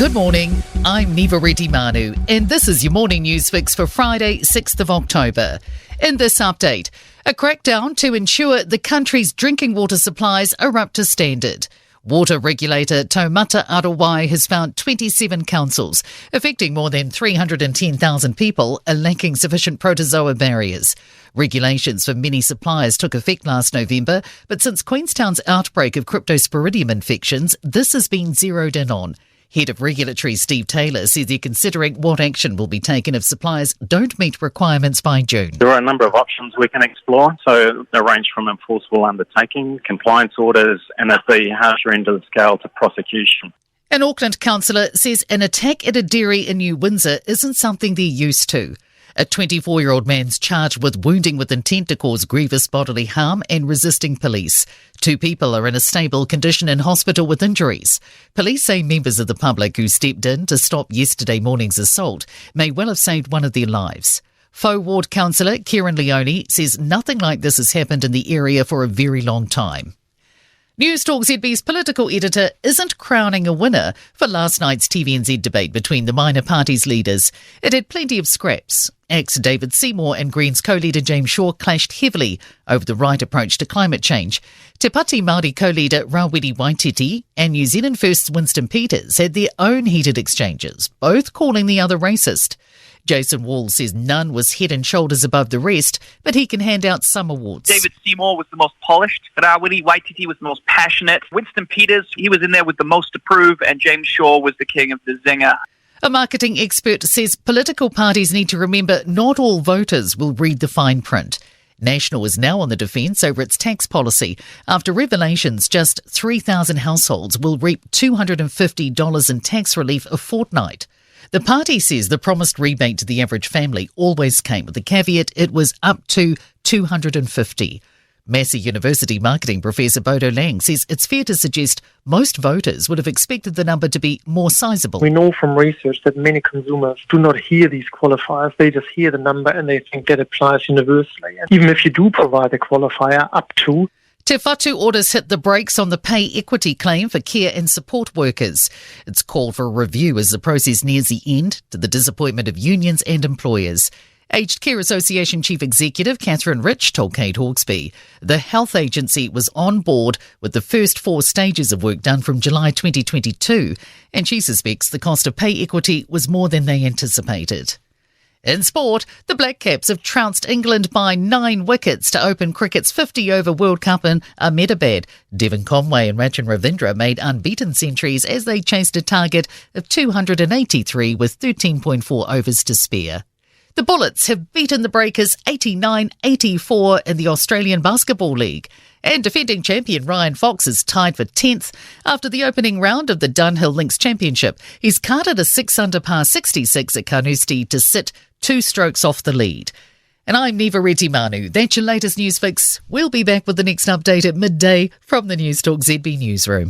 Good morning, I'm Niva Manu, and this is your morning news fix for Friday, 6th of October. In this update, a crackdown to ensure the country's drinking water supplies are up to standard. Water regulator Taumata Arowai has found 27 councils, affecting more than 310,000 people, are lacking sufficient protozoa barriers. Regulations for many suppliers took effect last November, but since Queenstown's outbreak of cryptosporidium infections, this has been zeroed in on. Head of Regulatory Steve Taylor says they're considering what action will be taken if suppliers don't meet requirements by June. There are a number of options we can explore, so they range from enforceable undertaking, compliance orders, and at the harsher end of the scale to prosecution. An Auckland councillor says an attack at a dairy in New Windsor isn't something they're used to. A 24-year-old man's charged with wounding with intent to cause grievous bodily harm and resisting police. 2 people are in a stable condition in hospital with injuries. Police say members of the public who stepped in to stop yesterday morning's assault may well have saved one of their lives. Faux Ward councillor Kieran Leone says nothing like this has happened in the area for a very long time. Newstalk ZB's political editor isn't crowning a winner for last night's TVNZ debate between the minor parties' leaders. It had plenty of scraps. Ex-David Seymour and Greens co-leader James Shaw clashed heavily over the right approach to climate change. Te Pāti Māori co-leader Rawiri Waititi and New Zealand First's Winston Peters had their own heated exchanges, both calling the other racist. Jason Wall says none was head and shoulders above the rest, but he can hand out some awards. David Seymour was the most polished. Rawiri Waititi was the most passionate. Winston Peters, he was in there with the most to prove, and James Shaw was the king of the zinger. A marketing expert says political parties need to remember not all voters will read the fine print. National is now on the defence over its tax policy after revelations just 3,000 households will reap $250 in tax relief a fortnight. The party says the promised rebate to the average family always came with the caveat it was up to $250. Massey University marketing professor Bodo Lang says it's fair to suggest most voters would have expected the number to be more sizable. We know from research that many consumers do not hear these qualifiers. They just hear the number and they think that applies universally. And even if you do provide a qualifier up to, Te Whatu orders hit the brakes on the pay equity claim for care and support workers. It's called for a review as the process nears the end, to the disappointment of unions and employers. Aged Care Association Chief Executive Catherine Rich told Kate Hawkesby the health agency was on board with the first 4 stages of work done from July 2022, and she suspects the cost of pay equity was more than they anticipated. In sport, the Black Caps have trounced England by 9 wickets to open cricket's 50-over World Cup in Ahmedabad. Devon Conway and Rachin Ravindra made unbeaten centuries as they chased a target of 283 with 13.4 overs to spare. The Bullets have beaten the Breakers 89-84 in the Australian Basketball League. And defending champion Ryan Fox is tied for 10th after the opening round of the Dunhill Links Championship. He's carded a 6-under par 66 at Carnoustie to sit 2 strokes off the lead. And I'm Niva Manu. That's your latest news fix. We'll be back with the next update at midday from the Newstalk ZB newsroom.